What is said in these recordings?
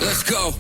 Let's go.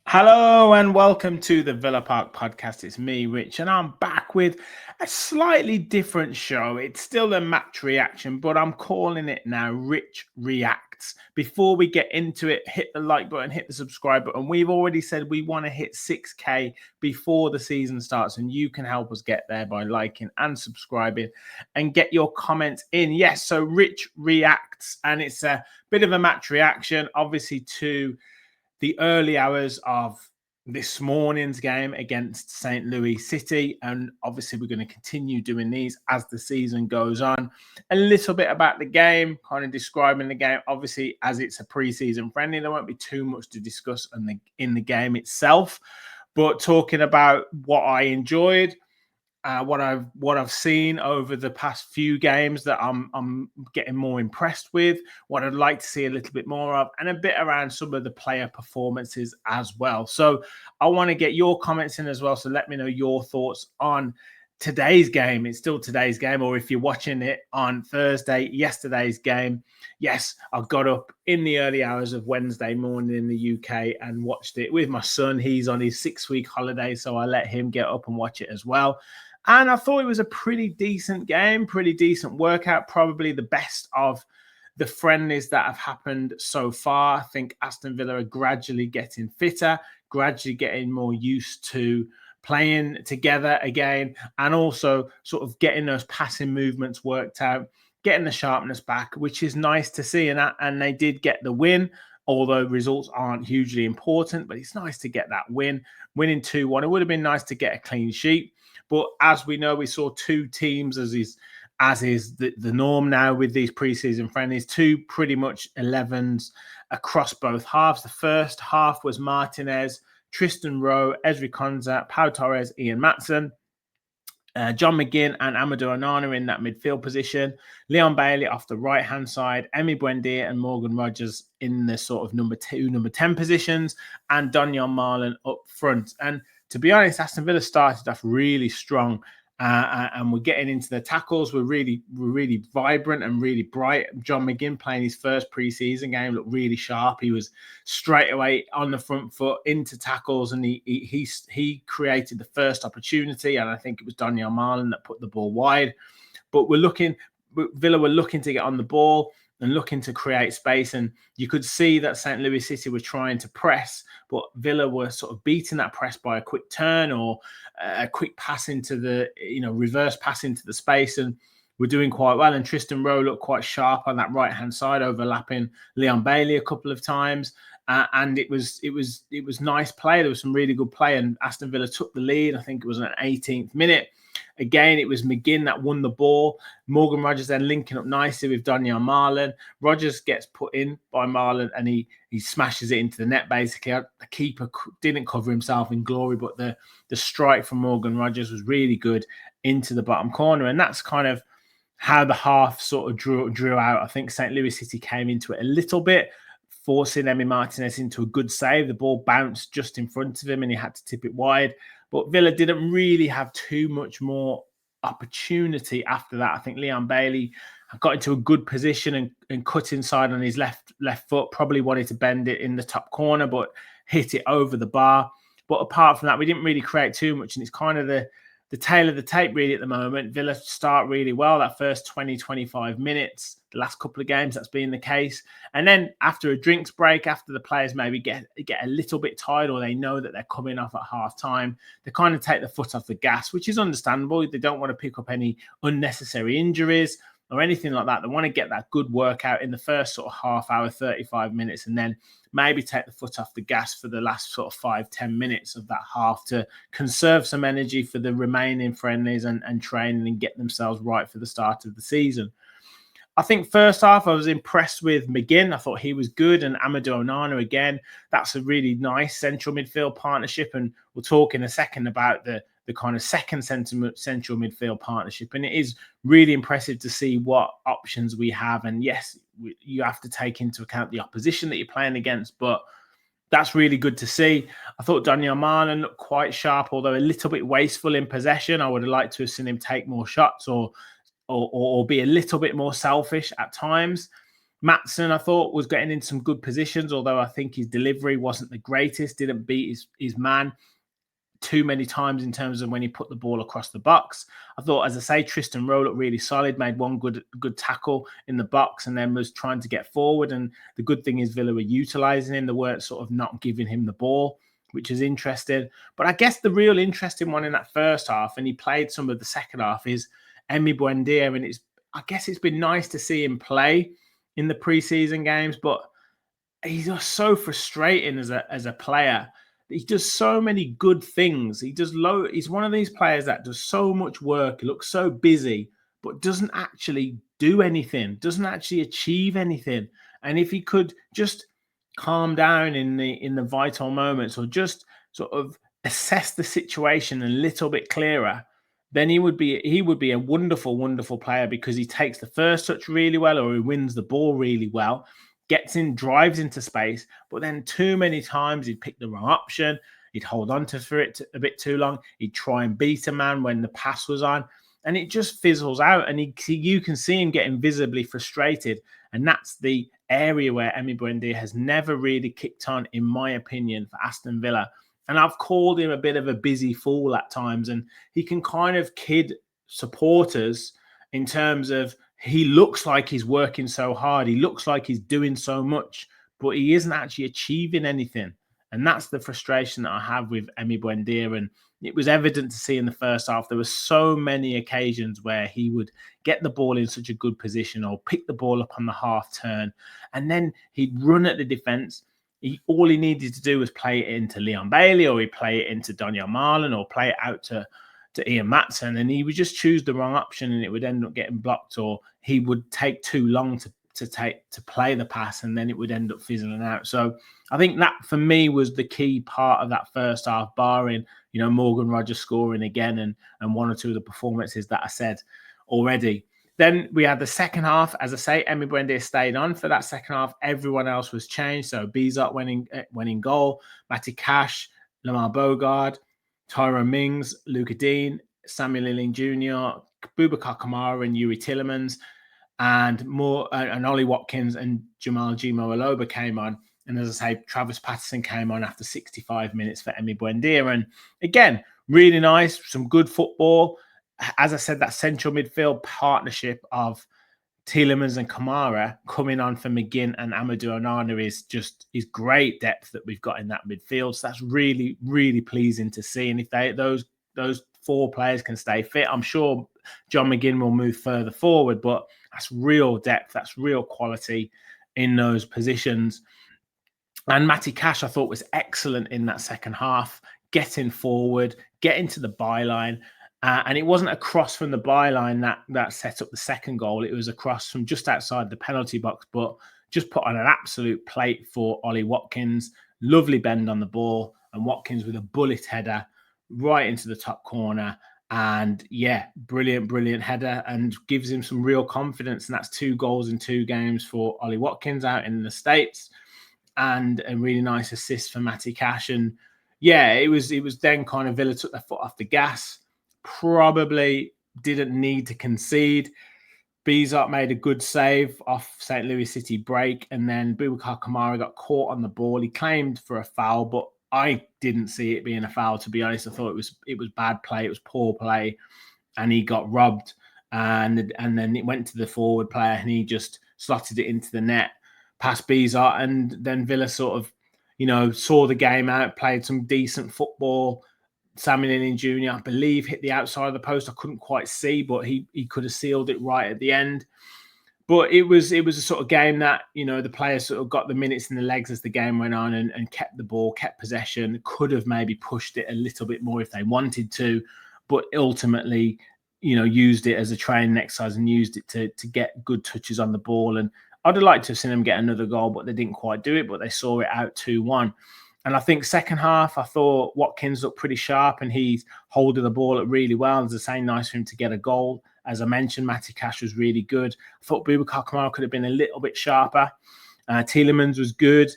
Hello and welcome to the Villa Park podcast. It's me, Rich, and I'm back with a slightly different show. It's still a match reaction, but I'm calling it now Rich Reacts. Before we get into it, hit the like button, hit the subscribe button. We've already said we want to hit 6K before the season starts, and you can help us get there by liking and subscribing and get your comments in. Yes, so Rich Reacts, and it's a bit of a match reaction, obviously, to the early hours of this morning's game against St. Louis City. And obviously we're going to continue doing these as the season goes on. A little bit about the game, kind of describing the game. Obviously, as it's a pre-season friendly, there won't be too much to discuss in the game itself. But talking about what I enjoyed, what I've seen over the past few games that I'm getting more impressed with, what I'd like to see a little bit more of, and a bit around some of the player performances as well. So I want to get your comments in as well. So let me know your thoughts on today's game. It's still today's game, or if you're watching it on Thursday, yesterday's game. Yes, I got up in the early hours of Wednesday morning in the UK and watched it with my son. He's on his 6-week holiday, so I let him get up and watch it as well. And I thought it was a pretty decent game, pretty decent workout, probably the best of the friendlies that have happened so far. I think Aston Villa are gradually getting fitter, gradually getting more used to playing together again, and also sort of getting those passing movements worked out, getting the sharpness back, which is nice to see. And they did get the win, although results aren't hugely important, but it's nice to get that win. Winning 2-1, it would have been nice to get a clean sheet. But as we know, we saw two teams, as is the norm now with these preseason friendlies, two pretty much 11s across both halves. The first half was Martinez, Tristan Rowe, Ezri Konsa, Pau Torres, Ian Maatsen, John McGinn and Amadou Onana in that midfield position, Leon Bailey off the right-hand side, Emi Buendia and Morgan Rogers in the sort of number 2, number 10 positions, and Donyell Marlon up front. And to be honest, Aston Villa started off really strong, and we're getting into the tackles. We're really vibrant and really bright. John McGinn playing his first pre-season game looked really sharp. He was straight away on the front foot into tackles, and he created the first opportunity. And I think it was Donyell Marlon that put the ball wide. But Villa were looking to get on the ball and looking to create space. And you could see that St. Louis City were trying to press, but Villa were sort of beating that press by a quick turn or a quick pass into the, reverse pass into the space. And we're doing quite well. And Tristan Rowe looked quite sharp on that right-hand side, overlapping Leon Bailey a couple of times. And it was nice play. There was some really good play, and Aston Villa took the lead. I think it was an 18th minute. Again, it was McGinn that won the ball. Morgan Rogers then linking up nicely with Donyell Marlon. Rogers gets put in by Marlon, and he smashes it into the net, basically. The keeper didn't cover himself in glory, but the strike from Morgan Rogers was really good into the bottom corner. And that's kind of how the half sort of drew out. I think St. Louis City came into it a little bit, forcing Emi Martinez into a good save. The ball bounced just in front of him, and he had to tip it wide. But Villa didn't really have too much more opportunity after that. I think Leon Bailey got into a good position and cut inside on his left foot, probably wanted to bend it in the top corner, but hit it over the bar. But apart from that, we didn't really create too much, and it's kind of the tail of the tape really at the moment. Villa start really well, that first 20, 25 minutes. The last couple of games, that's been the case. And then after a drinks break, after the players maybe get a little bit tired, or they know that they're coming off at half time, they kind of take the foot off the gas, which is understandable. They don't want to pick up any unnecessary injuries or anything like that. They want to get that good workout in the first sort of half hour, 35 minutes, and then maybe take the foot off the gas for the last sort of 5-10 minutes of that half to conserve some energy for the remaining friendlies and training and get themselves right for the start of the season. I think first half I was impressed with McGinn. I thought he was good, and Amadou Onana again. That's a really nice central midfield partnership, and we'll talk in a second about the the kind of second central midfield partnership. And it is really impressive to see what options we have. And yes, you have to take into account the opposition that you're playing against, but that's really good to see. I thought Daniel Marlon looked quite sharp, although a little bit wasteful in possession. I would have liked to have seen him take more shots or be a little bit more selfish at times. Maatsen, I thought, was getting in some good positions, although I think his delivery wasn't the greatest, didn't beat his man too many times in terms of when he put the ball across the box. I thought, as I say, Tristan Rowe looked really solid, made one good tackle in the box and then was trying to get forward. And the good thing is Villa were utilising him. They weren't sort of not giving him the ball, which is interesting. But I guess the real interesting one in that first half, and he played some of the second half, is Emi Buendia. And I guess it's been nice to see him play in the preseason games, but he's just so frustrating as a player. He does so many good things. He's one of these players that does so much work, looks so busy, but doesn't actually do anything, doesn't actually achieve anything. And if he could just calm down in the vital moments, or just sort of assess the situation a little bit clearer, then he would be a wonderful, wonderful player, because he takes the first touch really well, or he wins the ball really well, gets in, drives into space, but then too many times he'd pick the wrong option. He'd hold on to it a bit too long. He'd try and beat a man when the pass was on, and it just fizzles out. And you can see him getting visibly frustrated. And that's the area where Emi Buendia has never really kicked on, in my opinion, for Aston Villa. And I've called him a bit of a busy fool at times, and he can kind of kid supporters in terms of, he looks like he's working so hard. He looks like he's doing so much, but he isn't actually achieving anything. And that's the frustration that I have with Emi Buendia. And it was evident to see in the first half, there were so many occasions where he would get the ball in such a good position, or pick the ball up on the half turn, and then he'd run at the defence. All he needed to do was play it into Leon Bailey, or he'd play it into Daniel Marlon, or play it out to Ian Maatsen, and he would just choose the wrong option, and it would end up getting blocked, or he would take too long to play the pass, and then it would end up fizzling out. So I think that for me was the key part of that first half, barring Morgan Rogers scoring again and one or two of the performances that I said already. Then we had the second half. As I say, Emi Buendia stayed on for that second half. Everyone else was changed. So Bizot went in goal. Matty Cash, Lamar Bogard, Tyrone Mings, Luca Dean, Samuel Ealing Jr., Boubacar Kamara and Yuri Tillemans, and Ollie Watkins and Jamal Gimo Aloba came on. And as I say, Travis Patterson came on after 65 minutes for Emi Buendia. And again, really nice, some good football. As I said, that central midfield partnership of Tielemans and Kamara coming on for McGinn and Amadou Onana is great depth that we've got in that midfield. So that's really, really pleasing to see. And if those four players can stay fit, I'm sure John McGinn will move further forward. But that's real depth, that's real quality in those positions. And Matty Cash, I thought, was excellent in that second half, getting forward, getting to the byline. And it wasn't a cross from the byline that set up the second goal. It was a cross from just outside the penalty box, but just put on an absolute plate for Ollie Watkins. Lovely bend on the ball, and Watkins with a bullet header right into the top corner. And yeah, brilliant header, and gives him some real confidence. And that's 2 goals in 2 games for Ollie Watkins out in the States, and a really nice assist for Matty Cash. And yeah, it was then kind of Villa took their foot off the gas. Probably didn't need to concede. Bizot made a good save off St. Louis City break, and then Boubacar Kamara got caught on the ball. He claimed for a foul, but I didn't see it being a foul, to be honest. I thought it was bad play, it was poor play, and he got robbed. And then it went to the forward player, and he just slotted it into the net past Bizot. And then Villa sort of, saw the game out, played some decent football. Samuel Ealing Jr., I believe, hit the outside of the post. I couldn't quite see, but he could have sealed it right at the end. But it was a sort of game that, the players sort of got the minutes in the legs as the game went on, and kept the ball, kept possession, could have maybe pushed it a little bit more if they wanted to, but ultimately, used it as a training exercise and used it to get good touches on the ball. And I'd have liked to have seen them get another goal, but they didn't quite do it, but they saw it out 2-1. And I think second half, I thought Watkins looked pretty sharp and he's holding the ball up really well. As I say, nice for him to get a goal. As I mentioned, Matty Cash was really good. I thought Boubacar Kamara could have been a little bit sharper. Tielemans was good.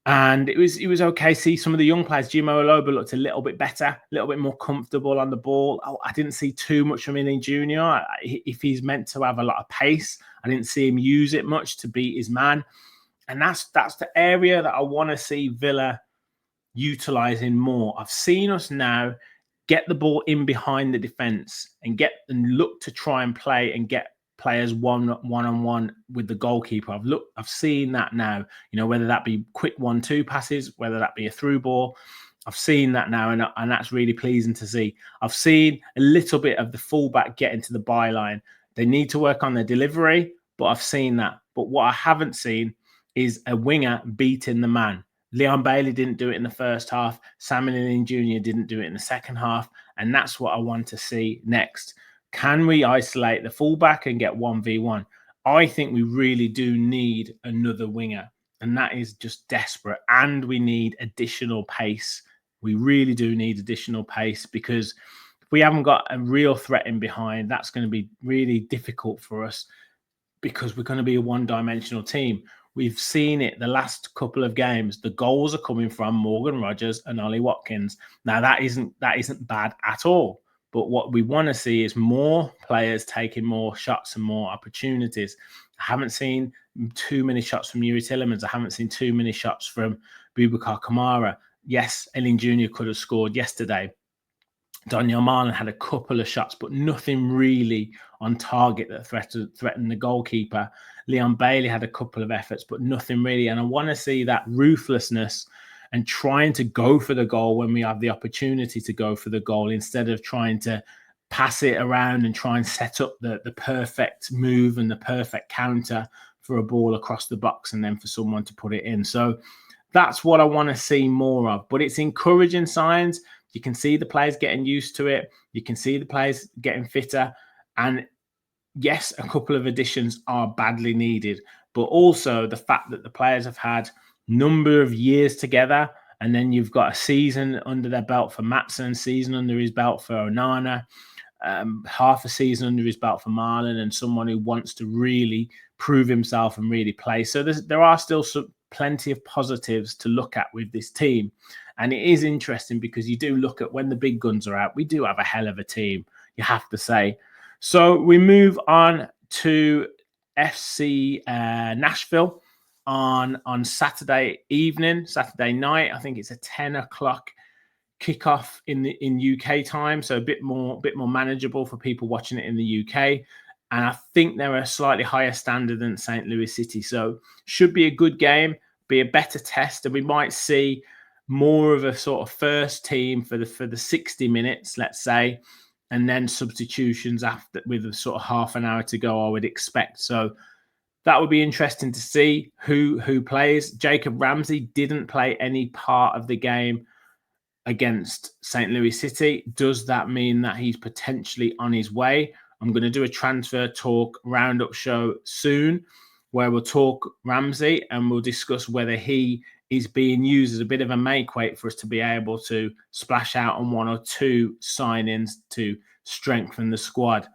And it was okay. See, some of the young players, Jimo Aloba looked a little bit better, a little bit more comfortable on the ball. I didn't see too much from him in junior. If he's meant to have a lot of pace, I didn't see him use it much to beat his man. And that's the area that I want to see Villa utilizing more. I've seen us now get the ball in behind the defense and look to try and play and get players one-on-one with the goalkeeper. I've seen that now, whether that be quick 1-2 passes, whether that be a through ball. I've seen that now, and that's really pleasing to see. I've seen a little bit of the fullback getting to the byline. They need to work on their delivery, but I've seen that. But what I haven't seen is a winger beating the man. Leon Bailey didn't do it in the first half. Samuel Lin Jr. didn't do it in the second half. And that's what I want to see next. Can we isolate the fullback and get 1v1? I think we really do need another winger. And that is just desperate. And we need additional pace. We really do need additional pace, because if we haven't got a real threat in behind, that's going to be really difficult for us, because we're going to be a one-dimensional team. We've seen it the last couple of games. The goals are coming from Morgan Rogers and Ollie Watkins. Now, that isn't bad at all. But what we want to see is more players taking more shots and more opportunities. I haven't seen too many shots from Yuri Tielemans. I haven't seen too many shots from Boubacar Kamara. Yes, Elin Jr. could have scored yesterday. Daniel Marlon had a couple of shots, but nothing really on target that threatened the goalkeeper. Leon Bailey had a couple of efforts, but nothing really. And I want to see that ruthlessness and trying to go for the goal when we have the opportunity to go for the goal, instead of trying to pass it around and try and set up the perfect move and the perfect counter for a ball across the box and then for someone to put it in. So that's what I want to see more of. But it's encouraging signs. You can see the players getting used to it. You can see the players getting fitter. And yes, a couple of additions are badly needed, but also the fact that the players have had number of years together, and then you've got a season under their belt for Matson, season under his belt for Onana, half a season under his belt for Marlon, and someone who wants to really prove himself and really play. So there are still plenty of positives to look at with this team. And it is interesting, because you do look at when the big guns are out, we do have a hell of a team, you have to say. So we move on to FC Nashville on Saturday evening, Saturday night. I think it's a 10 o'clock kickoff in UK time, so a bit more manageable for people watching it in the UK. And I think they're a slightly higher standard than St. Louis City, so should be a good game, be a better test, and we might see more of a sort of first team for the 60 minutes, let's say, and then substitutions after, with a sort of half an hour to go, I would expect. So that would be interesting to see who plays. Jacob Ramsey didn't play any part of the game against St. Louis City. Does that mean that he's potentially on his way? I'm going to do a transfer talk roundup show soon, where we'll talk Ramsey and we'll discuss whether he is being used as a bit of a make weight for us to be able to splash out on one or two signings to strengthen the squad.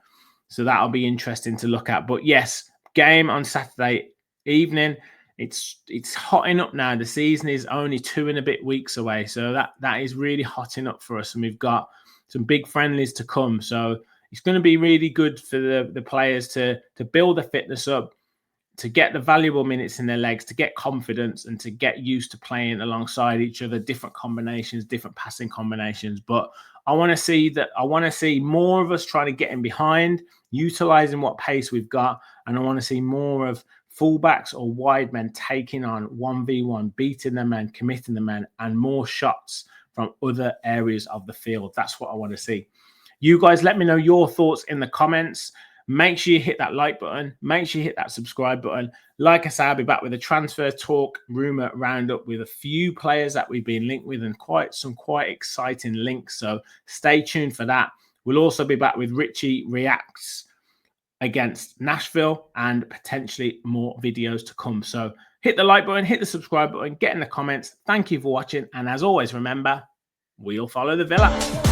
So that'll be interesting to look at. But yes, game on Saturday evening. It's hotting up now. The season is only 2 and a bit weeks away. So that is really hotting up for us. And we've got some big friendlies to come. So it's going to be really good for the players to build the fitness up, to get the valuable minutes in their legs, to get confidence, and to get used to playing alongside each other, different combinations, different passing combinations. But I want to see more of us trying to get in behind, utilizing what pace we've got. And I want to see more of fullbacks or wide men taking on 1v1, beating the men, committing the men, and more shots from other areas of the field. That's what I want to see. You guys, let me know your thoughts in the comments. Make sure you hit that like button. Make sure you hit that subscribe button. Like I said, I'll be back with a transfer talk rumor roundup with a few players that we've been linked with, and quite exciting links. So stay tuned for that. We'll also be back with Richie Reacts against Nashville, and potentially more videos to come. So Hit the like button, hit the subscribe button, get in the comments. Thank you for watching. And as always, remember, we'll follow the Villa.